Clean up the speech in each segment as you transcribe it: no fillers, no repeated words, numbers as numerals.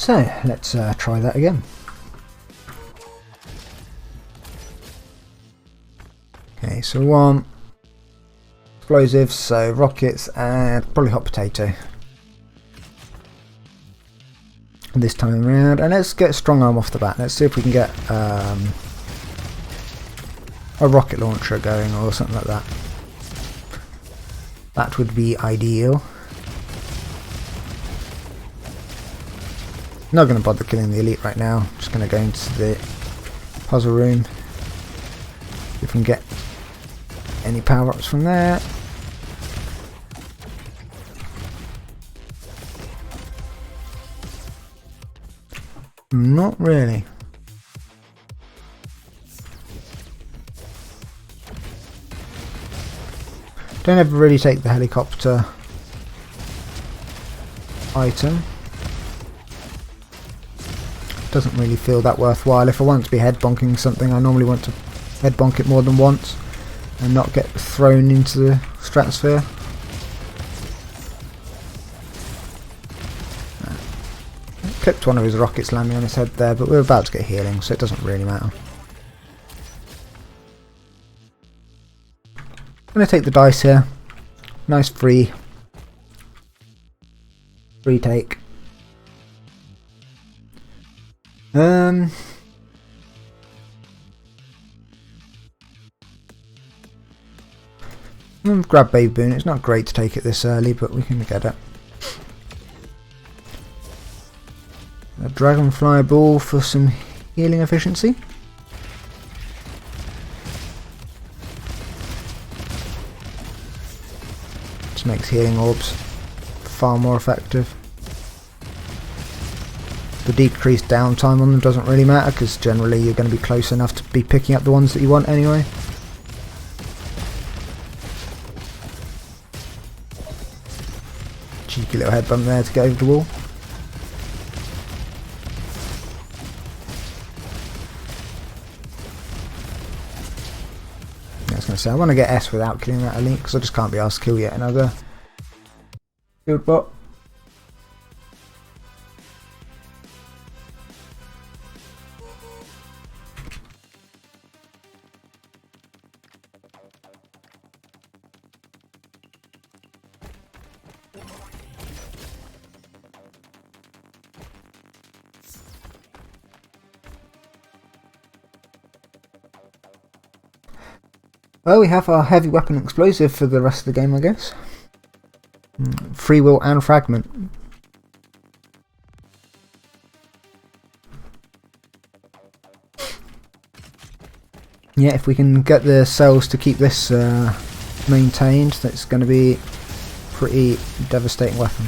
So let's try that again. Okay, so we want explosives, so rockets and probably hot potato this time around, and let's get strong arm off the bat. Let's see if we can get a rocket launcher going or something like that. That would be ideal. Not going to bother killing the elite right now. Just going to go into the puzzle room. If we can get any power-ups from there. Not really. Don't ever really take the helicopter item. Doesn't really feel that worthwhile. If I want to be head bonking something, I normally want to head bonk it more than once and not get thrown into the stratosphere. Clipped one of his rockets landing on his head there, but we're about to get healing, so it doesn't really matter. I'm going to take the dice here. Nice free take. Grab Baby Boon. It's not great to take it this early, but we can get it. A Dragonfly Ball for some healing efficiency. Just makes healing orbs far more effective. The decreased downtime on them doesn't really matter because generally you're going to be close enough to be picking up the ones that you want anyway. Cheeky little head bump there to get over the wall. I was going to say I want to get S without killing that elite because I just can't be asked to kill yet another field bot. Well, we have our heavy weapon explosive for the rest of the game, I guess. Free will and fragment. Yeah, if we can get the cells to keep this maintained, that's going to be a pretty devastating weapon.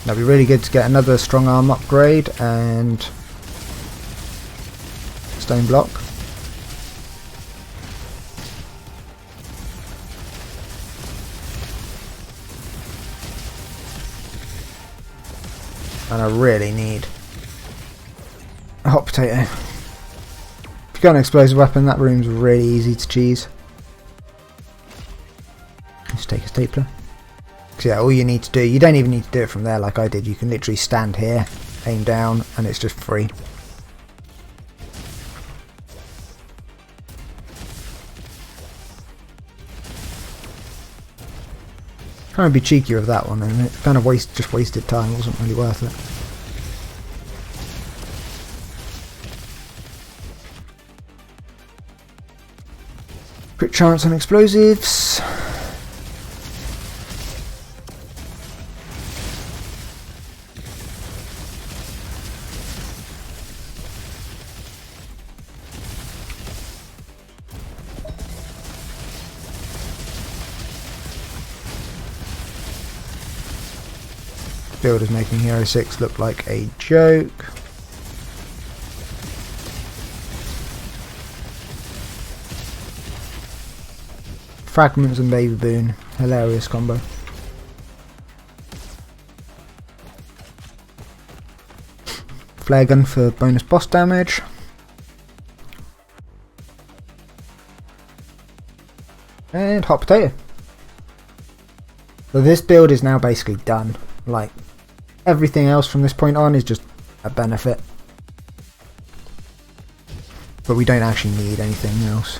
That'd be really good to get another strong arm upgrade and stone block. And I really need a hot potato. If you've got an explosive weapon, that room's really easy to cheese. Let's take a stapler. So yeah, all you need to do, you don't even need to do it from there like I did, you can literally stand here, aim down, and it's just free. Trying to be cheekier with that one, and it kind of just wasted time, it wasn't really worth it. Crit chance on explosives. Build is making Hero 6 look like a joke. Fragments and Baby Boon, hilarious combo. flare gun for bonus boss damage. And hot potato. So this build is now basically done. Like, everything else from this point on is just a benefit. But we don't actually need anything else.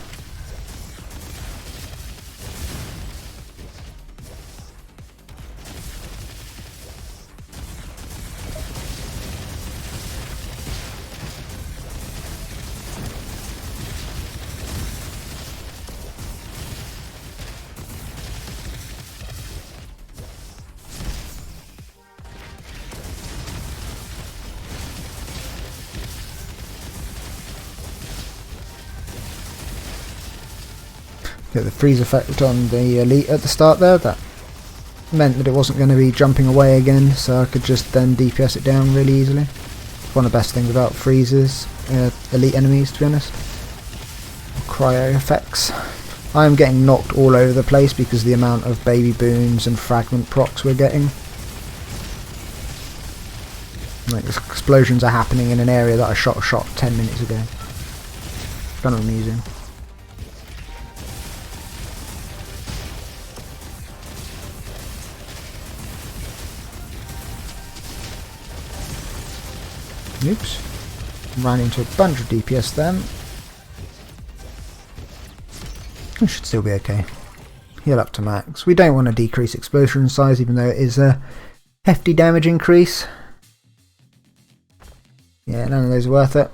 Get the freeze effect on the elite at the start there. That meant that it wasn't going to be jumping away again, so I could just then DPS it down really easily. It's one of the best things about freezes, elite enemies, to be honest. Cryo effects. I'm getting knocked all over the place because of the amount of baby boons and fragment procs we're getting. Like, explosions are happening in an area that I shot 10 minutes ago. Kind of amusing. Oops. Ran into a bunch of DPS then. We should still be okay. Heal up to max. We don't want to decrease explosion size, even though it is a hefty damage increase. Yeah, none of those are worth it.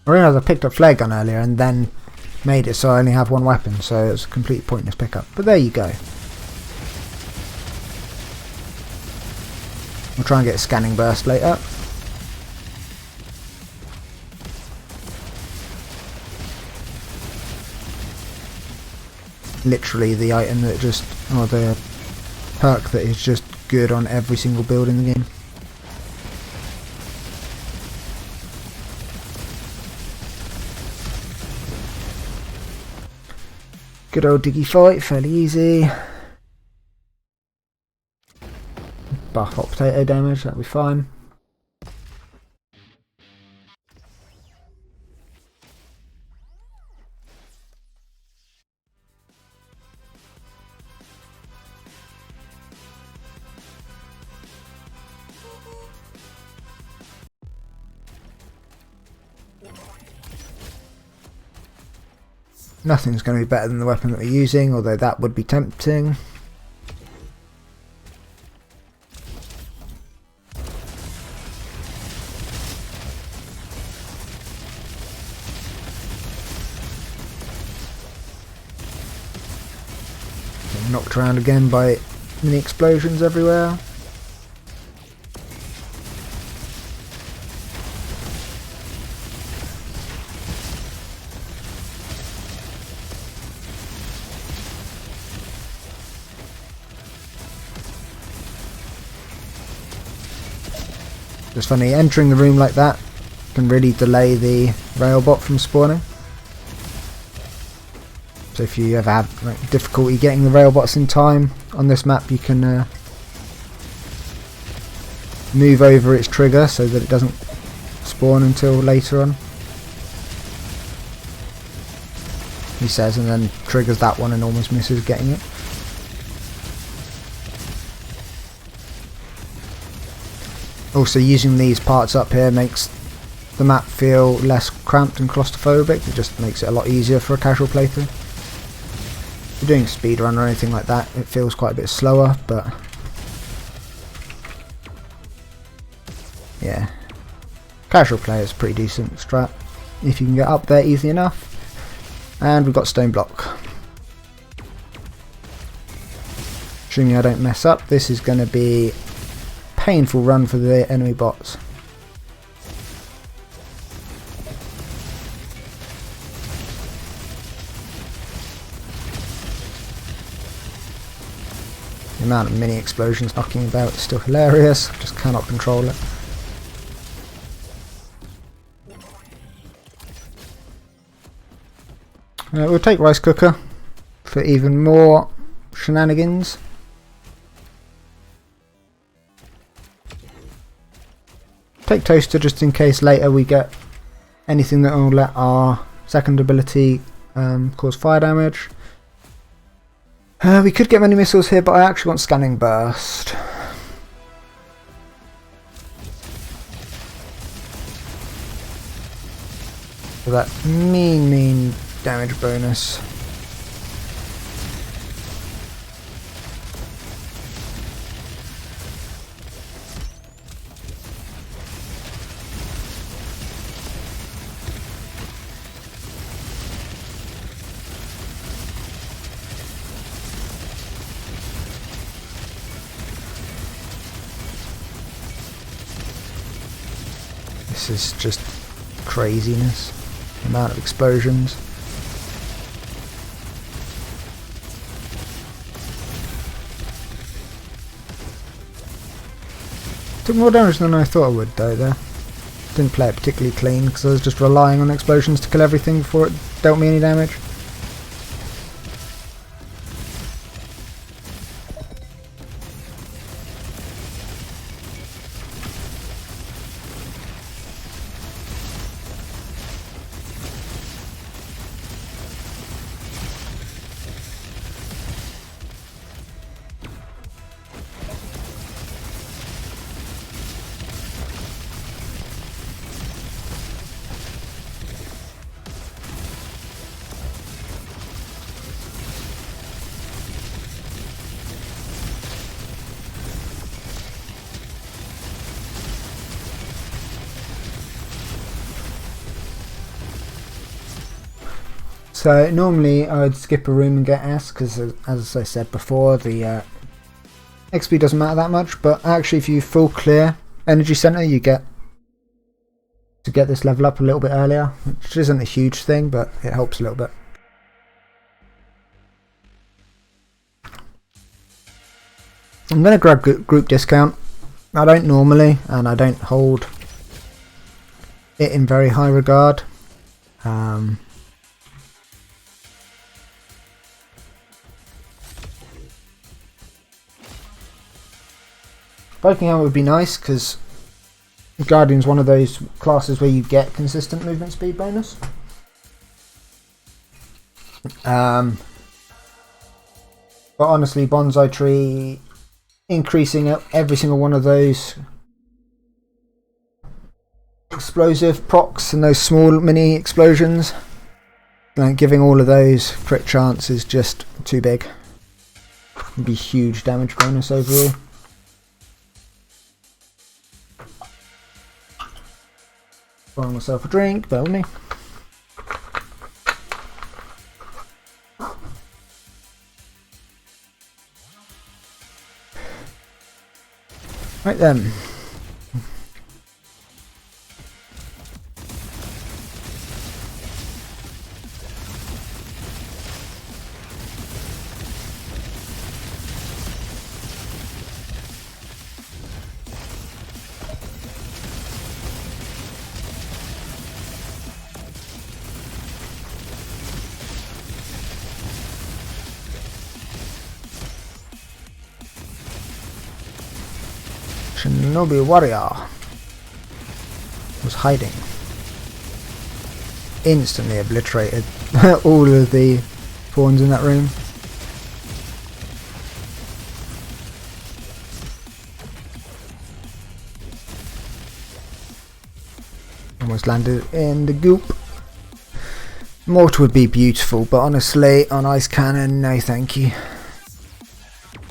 I realised I picked up flare gun earlier and then made it so I only have one weapon, so it's a complete pointless pickup. But there you go. We'll try and get a scanning burst later. Literally the item that just, or the perk that is just good on every single build in the game. Good old diggy fight, fairly easy. Buff hot potato damage, that'll be fine. Nothing's going to be better than the weapon that we're using, although that would be tempting. Getting knocked around again by mini explosions everywhere. It's funny, entering the room like that can really delay the railbot from spawning. So if you ever have like, difficulty getting the railbots in time on this map, you can move over its trigger so that it doesn't spawn until later on. He says, and then triggers that one and almost misses getting it. Also, using these parts up here makes the map feel less cramped and claustrophobic. It just makes it a lot easier for a casual playthrough. If you're doing speedrun or anything like that, it feels quite a bit slower, but yeah, casual play is pretty decent strat if you can get up there easy enough. And we've got stone block. Assuming I don't mess up, this is going to be painful run for the enemy bots. The amount of mini explosions knocking about is still hilarious, just cannot control it. We'll take rice cooker for even more shenanigans. take Toaster just in case later we get anything that will let our second ability cause fire damage. We could get many missiles here, but I actually want Scanning Burst. For that mean damage bonus. This is just craziness. The amount of explosions. Took more damage than I thought I would though there. Didn't play it particularly clean because I was just relying on explosions to kill everything before it dealt me any damage. So normally I would skip a room and get S because as I said before the XP doesn't matter that much, but actually if you full clear Energy Center you get to get this level up a little bit earlier, which isn't a huge thing but it helps a little bit. I'm going to grab group discount. I don't normally and I don't hold it in very high regard. Viking Helmet would be nice because Guardian's one of those classes where you get consistent movement speed bonus. But honestly, Bonsai Tree increasing every single one of those explosive procs and those small mini explosions, like giving all of those crit chance is just too big. It'd be huge damage bonus overall. Buying myself a drink, bear with me. Right then. Shinobi Warrior was hiding. Instantly obliterated all of the pawns in that room. Almost landed in the goop. Mortar would be beautiful, but honestly, on Ice Cannon, no thank you.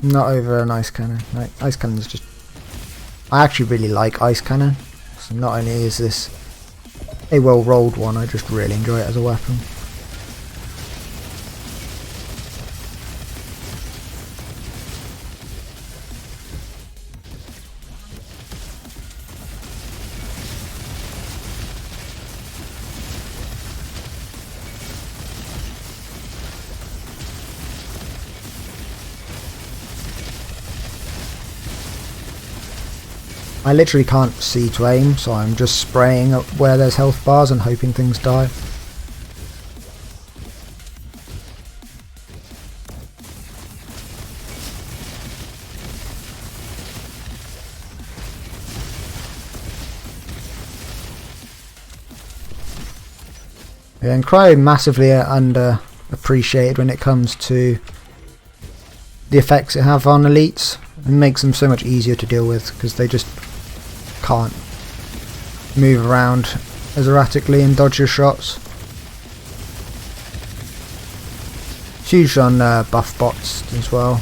Not over an Ice Cannon. Like, Ice Cannon is just... I actually really like Ice Cannon. So not only is this a well rolled one, I just really enjoy it as a weapon. I literally can't see to aim, so I'm just spraying up where there's health bars and hoping things die. Yeah, and Cryo massively underappreciated when it comes to the effects it have on elites. It makes them so much easier to deal with because they just can't move around as erratically and dodge your shots. It's huge on buff bots as well,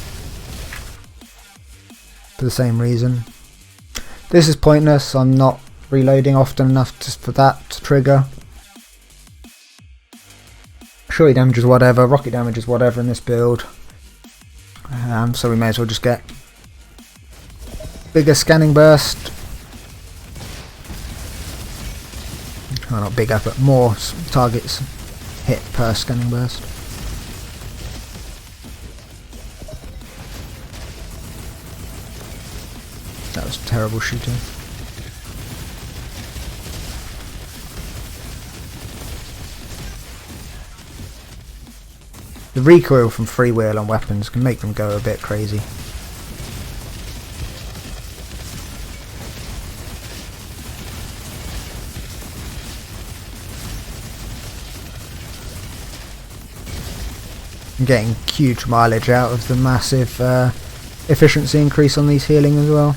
for the same reason. This is pointless. I'm not reloading often enough just for that to trigger. Shorty damage is whatever, rocket damage is whatever in this build. So we may as well just get bigger scanning burst. Well, not bigger, but more targets hit per scanning burst. That was terrible shooting. The recoil from freewheel on weapons can make them go a bit crazy. I'm getting huge mileage out of the massive efficiency increase on these healing as well.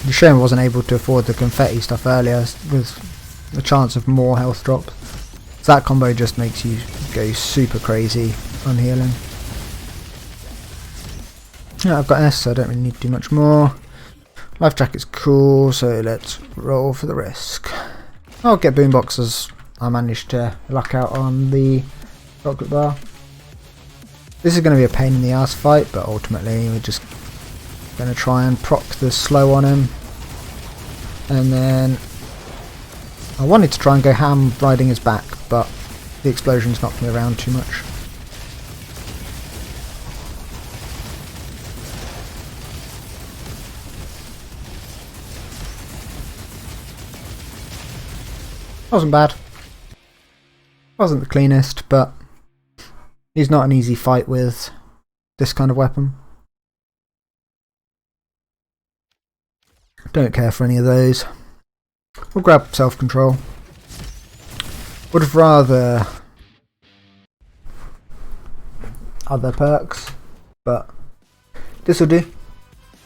The shame I wasn't able to afford the confetti stuff earlier with the chance of more health drops. So that combo just makes you go super crazy on healing. Yeah, I've got S, so I don't really need to do much more. Life jacket's cool, so let's roll for the risk. I'll get boomboxes. I managed to luck out on the chocolate bar. This is going to be a pain in the ass fight, but ultimately we're just going to try and proc the slow on him, and then I wanted to try and go ham riding his back, but the explosions knocked me around too much. Wasn't bad. Wasn't the cleanest, but he's not an easy fight with this kind of weapon. Don't care for any of those. We'll grab self-control. Would have rather other perks, but this will do.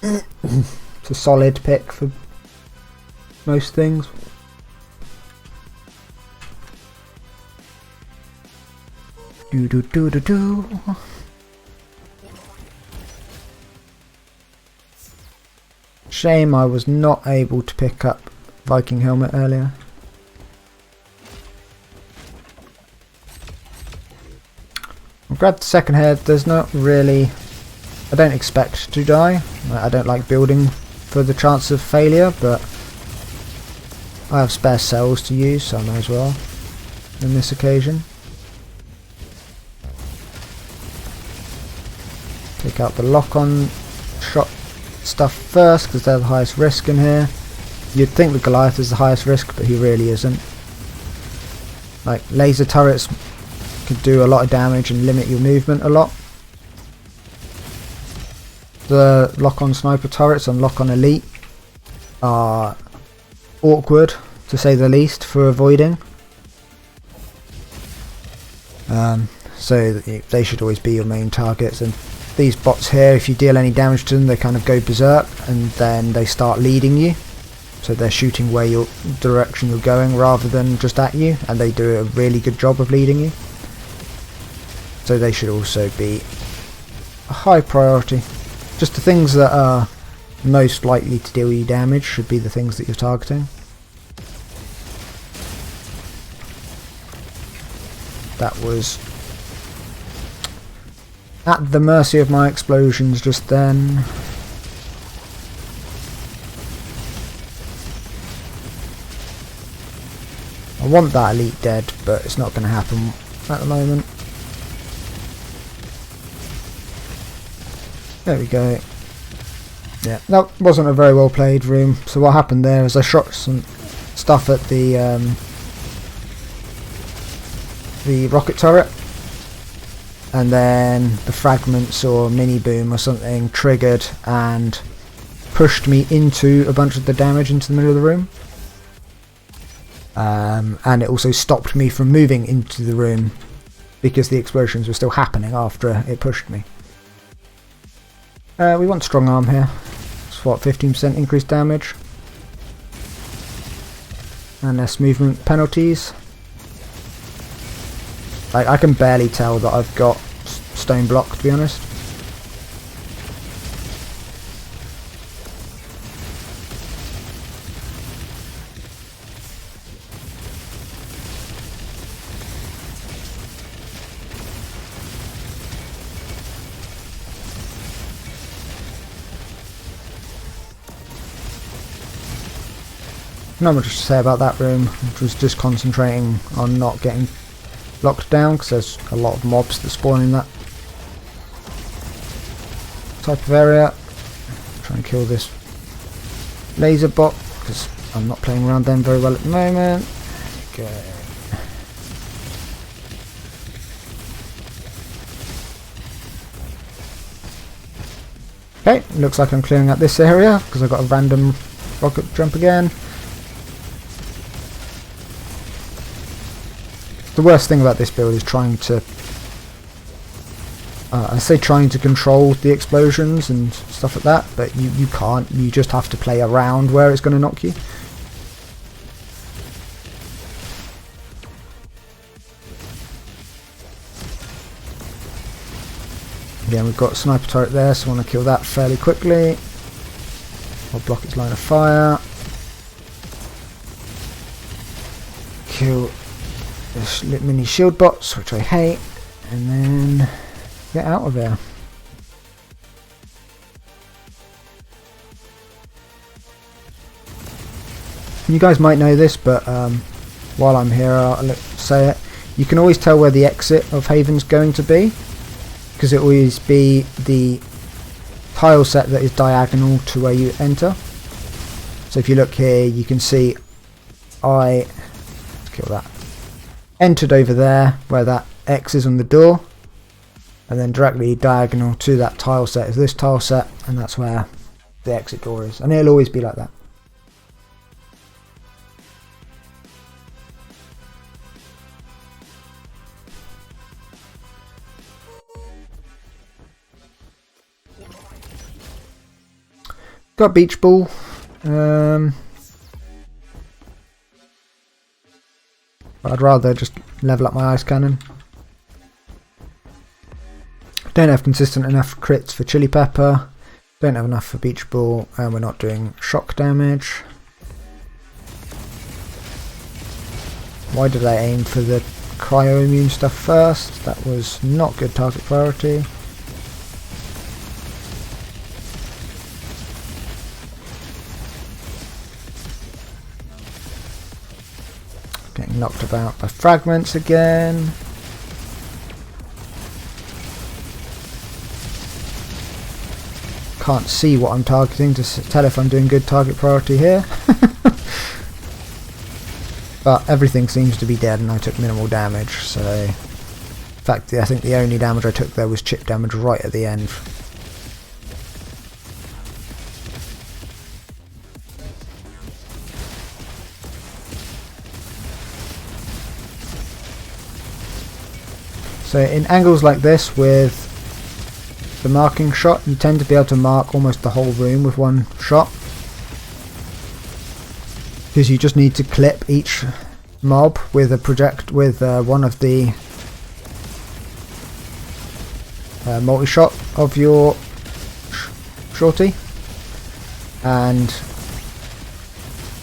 It's a solid pick for most things. Do do do do do. Shame I was not able to pick up Viking helmet earlier. I'll grab the second head. There's not really... I don't expect to die. I don't like building for the chance of failure, but I have spare cells to use, so I may as well on this occasion. Take out the lock-on shot stuff first, because they're the highest risk in here. You'd think the Goliath is the highest risk, but he really isn't. Like, laser turrets could do a lot of damage and limit your movement a lot. The lock-on sniper turrets and lock-on elite are awkward, to say the least, for avoiding. So they should always be your main targets. And these bots here, if you deal any damage to them, they kind of go berserk and then they start leading you. So they're shooting where your direction you're going rather than just at you, and they do a really good job of leading you. So they should also be a high priority. Just the things that are most likely to deal you damage should be the things that you're targeting. That was at the mercy of my explosions just then. I want that elite dead, but it's not going to happen at the moment. There we go. Yeah, that wasn't a very well played room. So what happened there is I shot some stuff at the rocket turret, and then the fragments or mini boom or something triggered and pushed me into a bunch of the damage into the middle of the room. And it also stopped me from moving into the room because the explosions were still happening after it pushed me. We want strong arm here. It's what, 15% increased damage? And less movement penalties. Like, I can barely tell that I've got stone block, to be honest. Not much to say about that room, which was just concentrating on not getting locked down because there's a lot of mobs that spawn in that type of area. Try and kill this laser bot because I'm not playing around them very well at the moment. Okay. Okay, looks like I'm clearing out this area because I got a random rocket jump again. The worst thing about this build is trying to, I say trying to control the explosions and stuff like that, but you can't. You just have to play around where it's going to knock you. Again, we've got a sniper turret there, so I want to kill that fairly quickly. I'll block its line of fire. Kill this mini shield bots, which I hate, and then get out of there. You guys might know this, but while I'm here I'll say it. You can always tell where the exit of Haven's going to be, because it will always be the tile set that is diagonal to where you enter. So if you look here, you can see let's kill that. Entered over there where that X is on the door, and then directly diagonal to that tile set is this tile set, and that's where the exit door is, and it'll always be like that. Got beach ball. I'd rather just level up my ice cannon. Don't have consistent enough crits for chili pepper. Don't have enough for beach ball, and we're not doing shock damage. Why did I aim for the cryo immune stuff first? That was not good target priority. Getting knocked about by fragments again. Can't see what I'm targeting to tell if I'm doing good target priority here. But everything seems to be dead and I took minimal damage, so in fact I think the only damage I took there was chip damage right at the end. So in angles like this with the marking shot, you tend to be able to mark almost the whole room with one shot, because you just need to clip each mob with a one of the multi-shot of your shorty, and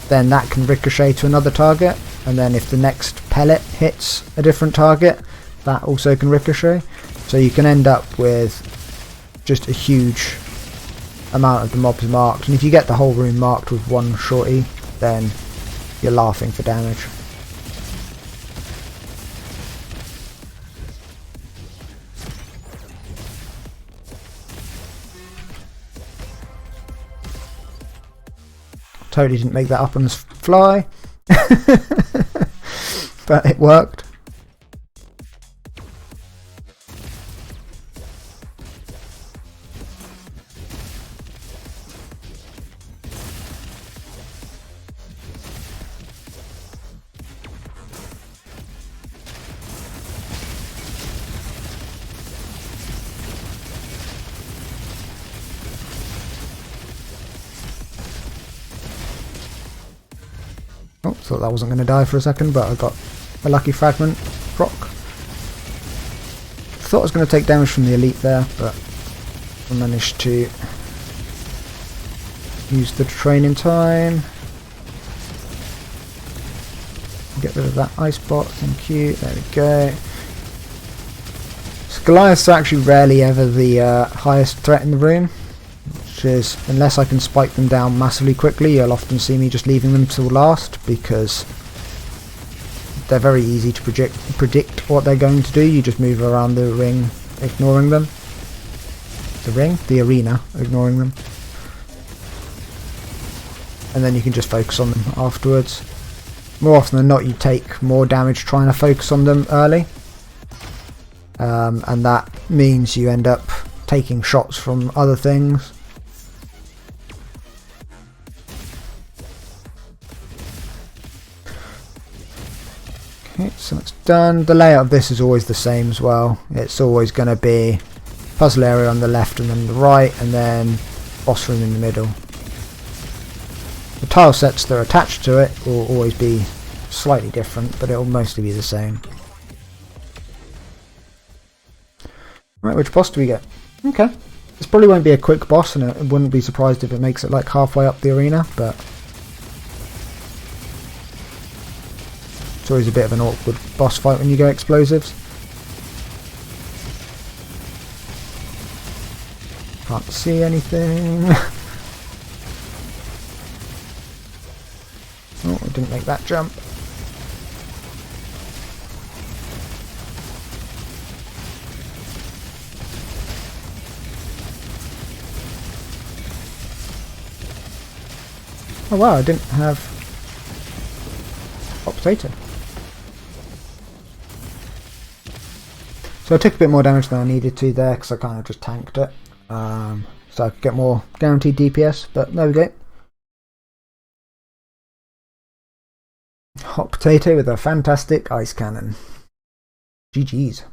then that can ricochet to another target, and then if the next pellet hits a different target, that also can ricochet, so you can end up with just a huge amount of the mobs marked, and if you get the whole room marked with one shorty, then you're laughing for damage. Totally didn't make that up on the fly. But it worked. Oh, thought that wasn't going to die for a second, but I got a lucky fragment proc. Thought I was going to take damage from the elite there, but I managed to use the training time. Get rid of that ice bot, thank you, there we go. So Goliaths are actually rarely ever the highest threat in the room, which is, unless I can spike them down massively quickly, you'll often see me just leaving them till last, because they're very easy to predict what they're going to do. You just move around the ring ignoring them. The ring? The arena, ignoring them. And then you can just focus on them afterwards. More often than not you take more damage trying to focus on them early. And that means you end up taking shots from other things. Okay, so that's done. The layout of this is always the same as well. It's always going to be puzzle area on the left and then the right, and then boss room in the middle. The tile sets that are attached to it will always be slightly different, but it will mostly be the same. Right, which boss do we get? Okay. This probably won't be a quick boss, and I wouldn't be surprised if it makes it like halfway up the arena, but it's always a bit of an awkward boss fight when you go explosives. Can't see anything. Oh, I didn't make that jump. Oh wow, I didn't have hot potato. So I took a bit more damage than I needed to there because I kind of just tanked it. So I could get more guaranteed DPS, but there we go. Hot potato with a fantastic ice cannon. GG's.